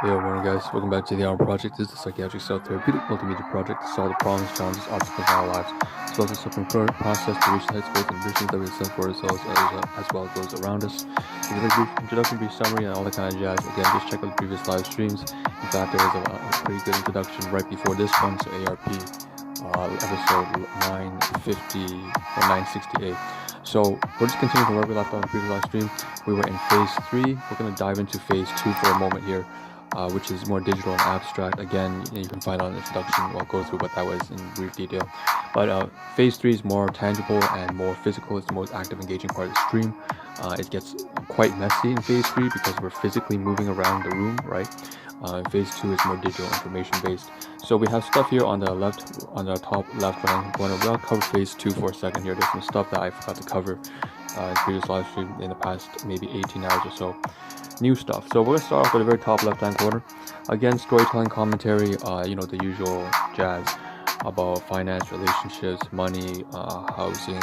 Yo, morning guys, welcome back to the Ahn Rho Project. This is the psychiatric self-therapeutic multimedia project to solve the problems, challenges, obstacles in our lives, as well as the suffering process to reach the headspace and visions that we set for ourselves as well as those around us. To give a brief introduction, brief summary, and all that kind of jazz, again, just check out the previous live streams. In fact, there was a pretty good introduction right before this one, so ARP episode 950 or 968. So we're just continuing from where we left on the previous live stream. We were in phase 3. We're going to dive into phase 2 for a moment here. Which is more digital and abstract. Again, you can find out an introduction. I'll go through what that was in brief detail. But phase 3 is more tangible and more physical. It's the most active, engaging part of the stream. It gets quite messy in phase 3 because we're physically moving around the room, right? Phase 2 is more digital, information based. So we have stuff here on the left, on the top left right hand corner. We'll cover phase 2 for a second here. There's some stuff that I forgot to cover in previous live stream in the past maybe 18 hours or so. New stuff. So we're going to start off with the very top left hand corner. Again, storytelling, commentary, the usual jazz about finance, relationships, money, housing,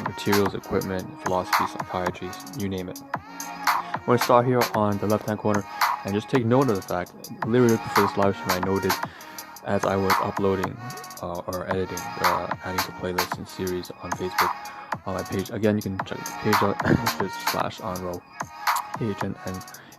materials, equipment, philosophy, psychiatry, you name it. We're going to start here on the left hand corner and just take note of the fact, literally for this live stream I noted as I was uploading or editing the adding to playlists and series on Facebook on my page. Again, you can check the page out. It's just /Ahn Rho.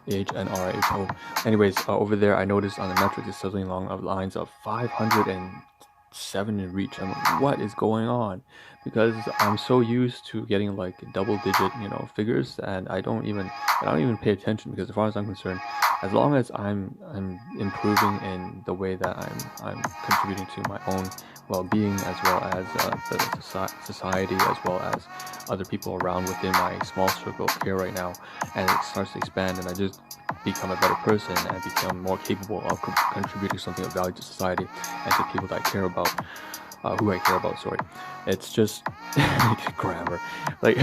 AHNRHO. Anyways, over there I noticed on the metrics it's something along the lines of 507 in reach. I'm like, what is going on? Because I'm so used to getting like double digit, figures, and I don't even pay attention, because as far as I'm concerned, as long as I'm improving in the way that I'm contributing to my own well-being, as well as the society, as well as other people around within my small circle of care right now, and it starts to expand and I just become a better person and become more capable of contributing something of value to society and to people that I care about, sorry. It's just grammar, but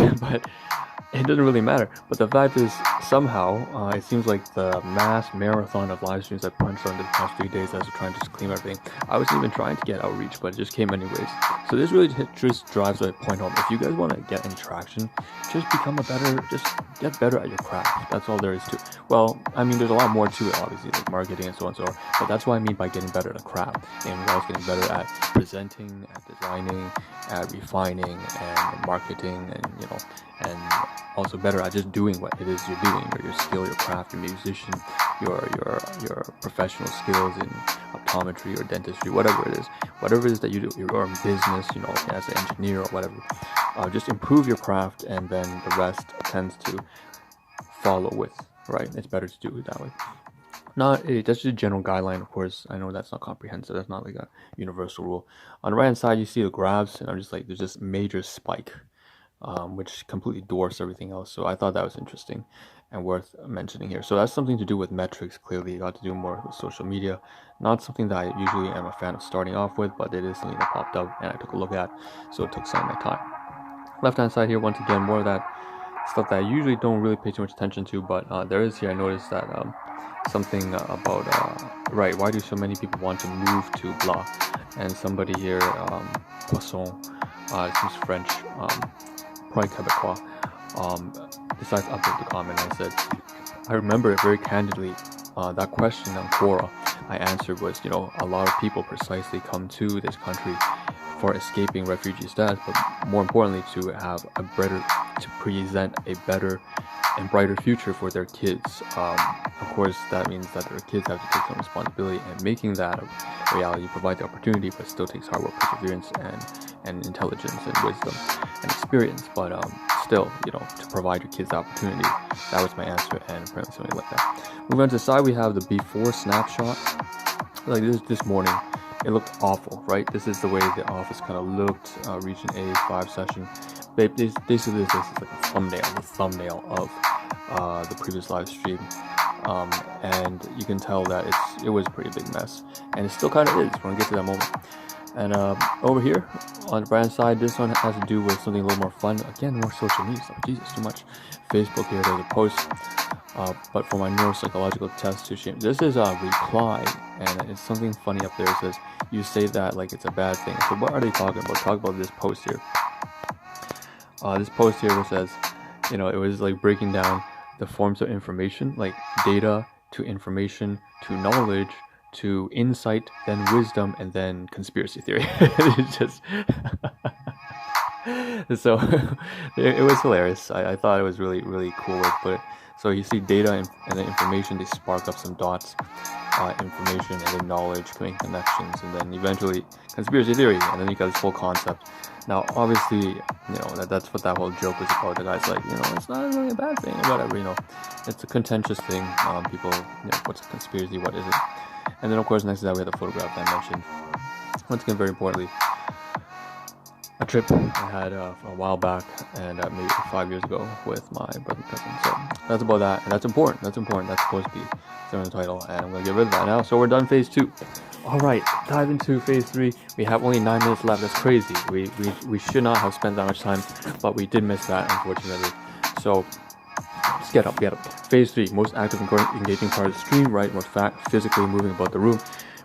it doesn't really matter. But the fact is, somehow it seems like the mass marathon of live streams I punched on the past 3 days as I was trying to just clean everything, I wasn't even trying to get outreach, but it just came anyways. So this really just drives the point home. If you guys want to get any traction, just get better at your craft. That's all there is to it. Well, I mean, there's a lot more to it, obviously, like marketing and so on and so on, but that's what I mean by getting better at a craft. And I was getting better at presenting, at designing, at refining, and marketing, and also better at just doing what it is you're doing, or your skill, your craft, your musician, your professional skills in optometry or dentistry, whatever it is that you do, you're in business, as an engineer or whatever. Just improve your craft, and then the rest tends to follow with, right? It's better to do it that way. That's just a general guideline, of course. I know that's not comprehensive. That's not like a universal rule. On the right hand side, you see the graphs, and I'm just like, there's this major spike, which completely dwarfs everything else. So I thought that was interesting and worth mentioning here. So that's something to do with metrics. Clearly, it got to do more with social media. Not something that I usually am a fan of starting off with, but it is something that popped up and I took a look at. So it took some of my time. Left hand side here, once again, more of that stuff that I usually don't really pay too much attention to, but there is here. I noticed that something about right, why do so many people want to move to blah, and somebody here, Poisson, it seems French, probably Quebecois, decides to update the comment. I said, I remember it very candidly, that question on Quora I answered was, a lot of people precisely come to this country for escaping refugee status, but more importantly to present a better and brighter future for their kids. Of course, that means that their kids have to take some responsibility, and making that a reality, provide the opportunity, but still takes hard work, perseverance, and intelligence, and wisdom, and experience. But still, to provide your kids the opportunity. That was my answer, and apparently something like that. Moving on to the side, we have the before snapshot. Like this morning, it looked awful, right? This is the way the office kind of looked, Region A5 session. Basically, this is like a thumbnail of the previous live stream, and you can tell that it was a pretty big mess, and it still kind of is. We're gonna get to that moment. And over here on the brand side, this one has to do with something a little more fun. Again, more social media stuff. Jesus, too much. Facebook here, there's a post. But for my neuropsychological test to shame, this is a reply, and it's something funny up there. It says, you say that like it's a bad thing. So what are they talking about? Talk about this post here. This post here says, it was like breaking down the forms of information, like data to information to knowledge to insight, then wisdom, and then conspiracy theory. It's just so it was hilarious. I thought it was really, really cool way to put it. So you see data and then information, they spark up some dots, information and then knowledge, making connections, and then eventually conspiracy theory, and then you got this whole concept. Now, obviously, that's what that whole joke was about. The guy's like, it's not really a bad thing, or whatever, it's a contentious thing. People, what's a conspiracy, what is it? And then, of course, next to that, we have the photograph that I mentioned. Once again, very importantly, a trip I had a while back, and maybe 5 years ago with my brother and cousin. So that's about that, and that's important. That's supposed to be in the title, and I'm gonna get rid of that now. So we're done phase 2. All right, dive into phase 3. We have only 9 minutes left. That's crazy. We should not have spent that much time, but we did miss that, unfortunately. So let's get up. Phase 3, most active and engaging part of the stream, right? Most physically moving about the room.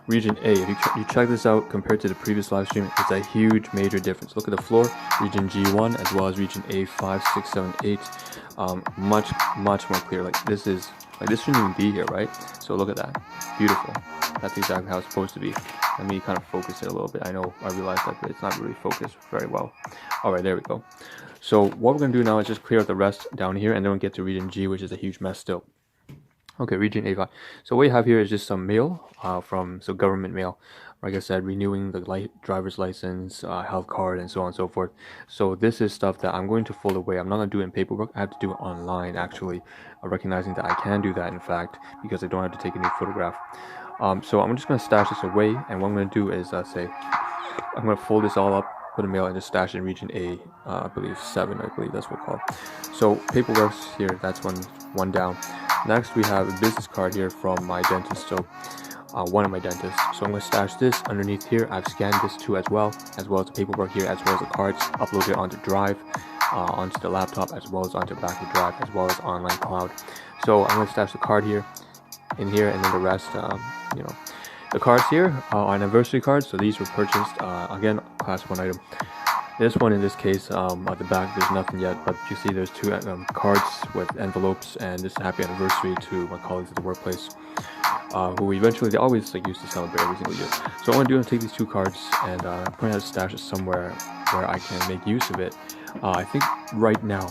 Region A, if you check this out compared to the previous live stream, it's a huge major difference. Look at the floor, region G1 as well as region A5, 6, 7, 8, much more clear. Like this shouldn't even be here, right? So look at that, beautiful. That's exactly how it's supposed to be. Let me kind of focus it a little bit. I realized that, but it's not really focused very well. All right, there we go. So what we're gonna do now is just clear out the rest down here, and then we'll get to region G, which is a huge mess still. Okay, region A5. So what you have here is just some mail government mail. Like I said, renewing the driver's license, health card, and so on and so forth. So this is stuff that I'm going to fold away. I'm not going to do it in paperwork. I have to do it online, actually, recognizing that I can do that, in fact, because I don't have to take a new photograph. So I'm just going to stash this away, and what I'm going to do is I'm going to fold this all up, put a mail, and just stash it in region A, I believe 7, I believe that's what it's called. So paperwork's here, that's one down. Next, we have a business card here from my dentist, so one of my dentists. So I'm going to stash this underneath here. I've scanned this too as well as the paperwork here, as well as the cards, uploaded onto Drive, onto the laptop, as well as onto backup Drive, as well as online cloud. So I'm going to stash the card here, and then the rest, the cards here are anniversary cards. So these were purchased, again, class 1 item. This one, in this case, at the back, there's nothing yet, but you see there's 2 cards with envelopes, and this happy anniversary to my colleagues at the workplace, who they always used to celebrate every single year. So what I'm going to do is take these 2 cards, and I'm going to stash it somewhere where I can make use of it. I think right now,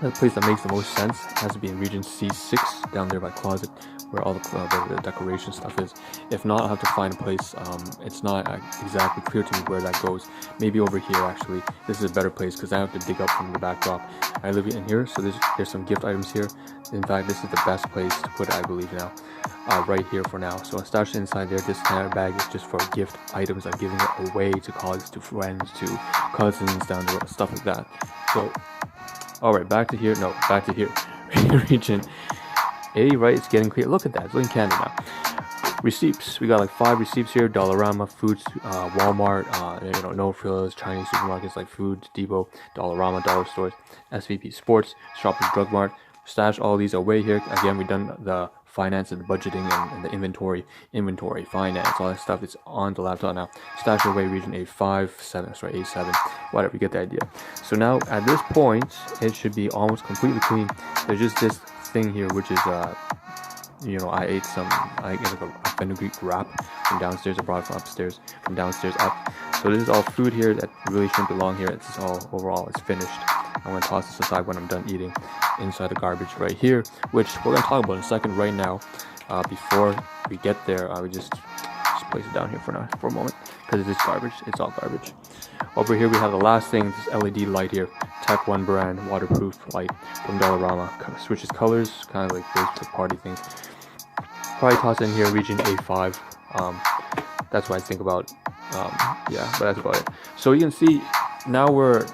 the place that makes the most sense has to be in region C6, down there by closet, where all the decoration stuff is. If not, I'll have to find a place. It's not exactly clear to me where that goes. Maybe over here, actually. This is a better place because I have to dig up from the backdrop. I live in here, so there's some gift items here. In fact, this is the best place to put it, I believe now. Right here for now. So I'll stash it inside there. This entire bag is just for gift items. I'm giving it away to colleagues, to friends, to cousins, down the road, stuff like that. So, alright, back to here. Region A, right? It's getting clear. Look at that. It's looking candid now. Receipts. We got 5 receipts here. Dollarama, Foods, Walmart, No Frills, Chinese supermarkets like Foods, Depot, Dollarama, Dollar Stores, SVP Sports, Shoppers Drug Mart. Stash all these away here. Again, we've done the finance and the budgeting and the inventory, finance, all that stuff is on the laptop now. Stash away region A7, whatever, you get the idea. So now at this point, it should be almost completely clean. There's just this thing here, which is I ate a fenugreek wrap from downstairs. I brought it from upstairs, from downstairs up. So this is all food here that really shouldn't belong here. It's all overall, it's finished. I'm going to toss this aside when I'm done eating, inside the garbage right here, which we're going to talk about in a second. Right now, before we get there, we just place it down here for a moment, because it is garbage. It's all garbage. Over here we have the last thing, this LED light here, Tech 1 brand waterproof light from Dollarama. Switches colors, kind of like those for party things. Probably toss it in here, region A5. That's what I think about. But that's about it. So you can see now we're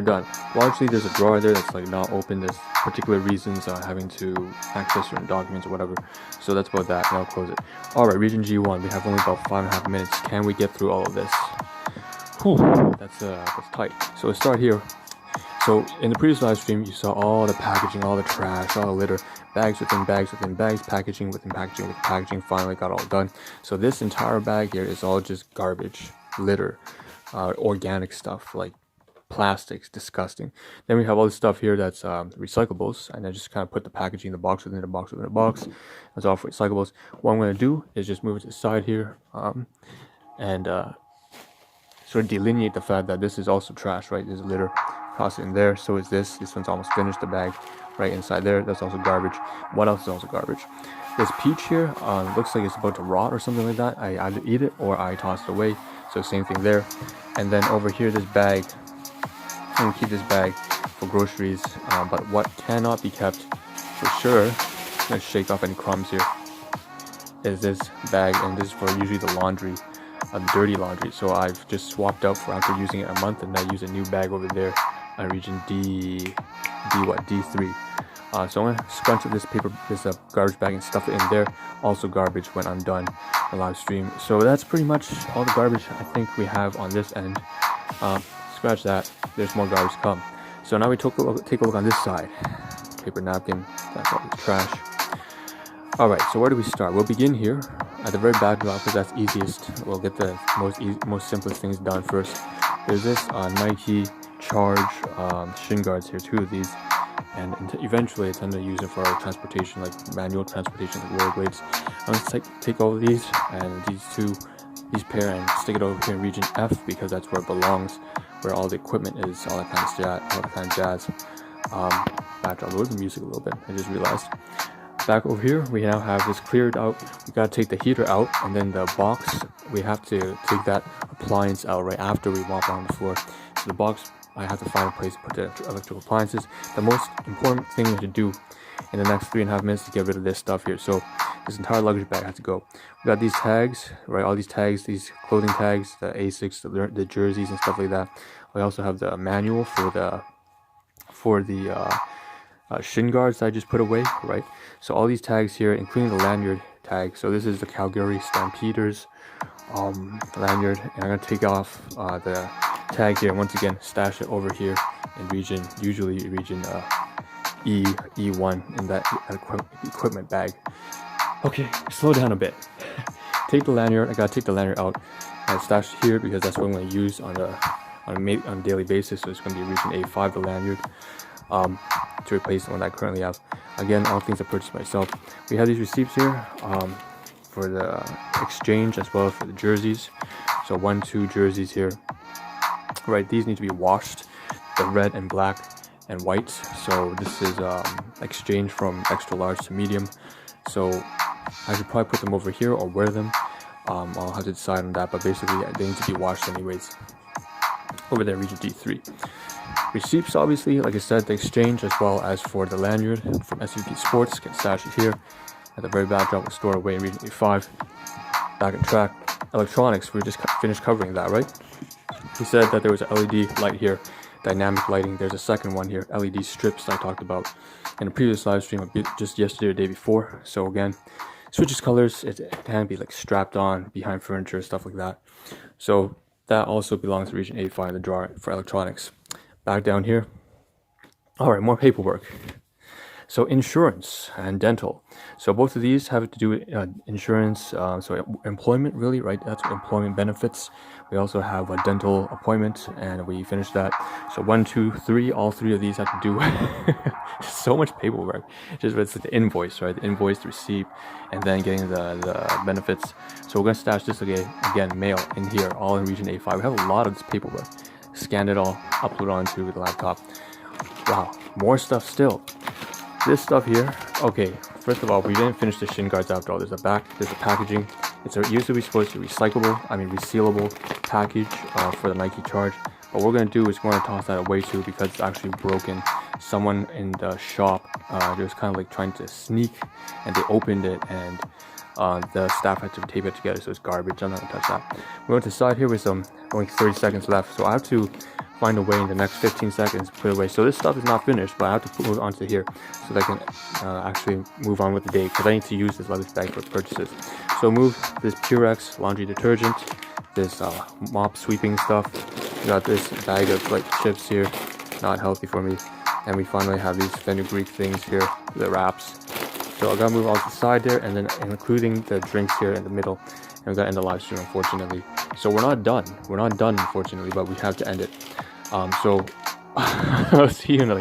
done. Largely there's a drawer there that's not open. There's particular reasons having to access certain documents or whatever. So that's about that. Now close it. Alright, region G1. We have only about 5.5 minutes. Can we get through all of this? Whew, that's tight. So let's start here. So in the previous live stream, you saw all the packaging, all the trash, all the litter, bags within bags within bags, packaging within packaging with packaging. Finally got all done. So this entire bag here is all just garbage, litter, organic stuff like plastics, disgusting. Then we have all this stuff here that's recyclables, and I just kind of put the packaging in the box within the box within the box. That's all for recyclables. What I'm going to do is just move it to the side here, and sort of delineate the fact that this is also trash, right? There's a litter, toss it in there. So is this. This one's almost finished, the bag right inside there. That's also garbage. What else is also garbage? This peach here looks like it's about to rot or something like that. I either eat it or I toss it away. So same thing there. And then over here, this bag, I'm gonna keep this bag for groceries, but what cannot be kept for sure, I'm gonna shake off any crumbs here, is this bag, and this is for usually the laundry, dirty laundry. So I've just swapped out for after using it a month, and I use a new bag over there, region D3. So I'm gonna scrunch up this paper, this garbage bag, and stuff it in there. Also garbage when I'm done the live stream. So that's pretty much all the garbage I think we have on this end. Scratch that. There's more garbage to come. So now we take a look on this side. Paper napkin. That's all this trash. All right. So where do we start? We'll begin here at the very back drop because that's easiest. We'll get the most simplest things done first. There's this Nike Charge shin guards here, 2 of these. And eventually it's going to use it for transportation, like manual transportation, like rollerblades. I'm going to take all of these and these pair and stick it over here in region F because that's where it belongs, where all the equipment is, all that kind of jazz. Backdrop, lower the music a little bit, I just realized. Back over here, we now have this cleared out. We got to take the heater out, and then the box, we have to take that appliance out right after we mop on the floor. So the box, I have to find a place to put the electrical appliances. The most important thing to do in the next 3.5 minutes is to get rid of this stuff here. So this entire luggage bag has to go. We got these tags, right? All these tags, these clothing tags, the Asics, the jerseys and stuff like that. We also have the manual for the shin guards that I just put away, right? So all these tags here, including the lanyard tag. So this is the Calgary Stampeders lanyard, and I'm gonna take off the tag here. Once again, stash it over here in usually region E1 in that equipment bag. Okay, slow down a bit. Take the lanyard. I gotta take the lanyard out and stash it here because that's what I'm gonna use on a daily basis. So it's gonna be region A5, the lanyard, to replace the one that I currently have. Again, all things I purchased myself. We have these receipts here for the exchange as well as for the jerseys. So 2 jerseys here. Right, these need to be washed, the red and black and white. So this is exchange from extra large to medium. So I should probably put them over here or wear them. I'll have to decide on that, but basically they need to be washed anyways. Over there, region D3. Receipts, obviously, like I said, the exchange as well as for the lanyard from SVP Sports. Can stash it here at the very back drop, will store away in region A5. Back on track. Electronics, we just finished covering that, right? We said that there was an LED light here, dynamic lighting. There's a second one here, LED strips I talked about in a previous live stream just yesterday or the day before. So again, switches colors. It can be like strapped on behind furniture, stuff like that. So that also belongs to region A5 in the drawer for electronics. Back down here. All right, more paperwork. So insurance and dental. So both of these have to do with insurance. So employment, really, right? That's what employment benefits. We also have a dental appointment, and we finished that. So 1, 2, 3, all 3 of these have to do so much paperwork. Just it's like the invoice, right? The invoice, the receipt, and then getting the benefits. So we're gonna stash this again, mail in here, all in region A5. We have a lot of this paperwork. Scan it all, upload onto the laptop. Wow, more stuff still. This stuff here, okay, first of all, we didn't finish the shin guards after all. There's a packaging. It's usually supposed to be resealable package for the Nike Charge. What we're going to do is we're going to toss that away too because it's actually broken. Someone in the shop was kind of like trying to sneak, and they opened it, and the staff had to tape it together, so it's garbage. I'm not going to touch that. We're going to the side here with only 30 seconds left, so I have to find a way in the next 15 seconds to put it away. So this stuff is not finished, but I have to move it onto here so that I can actually move on with the day because I need to use this luggage bag for purchases. So move this Purex laundry detergent, this mop sweeping stuff. We got this bag of like chips here, not healthy for me. And we finally have these fenugreek things here, the wraps. So I gotta move on to the side there, and then including the drinks here in the middle. And we gotta end the live stream, unfortunately. So we're not done. We're not done, unfortunately, but we have to end it. So I'll see you in like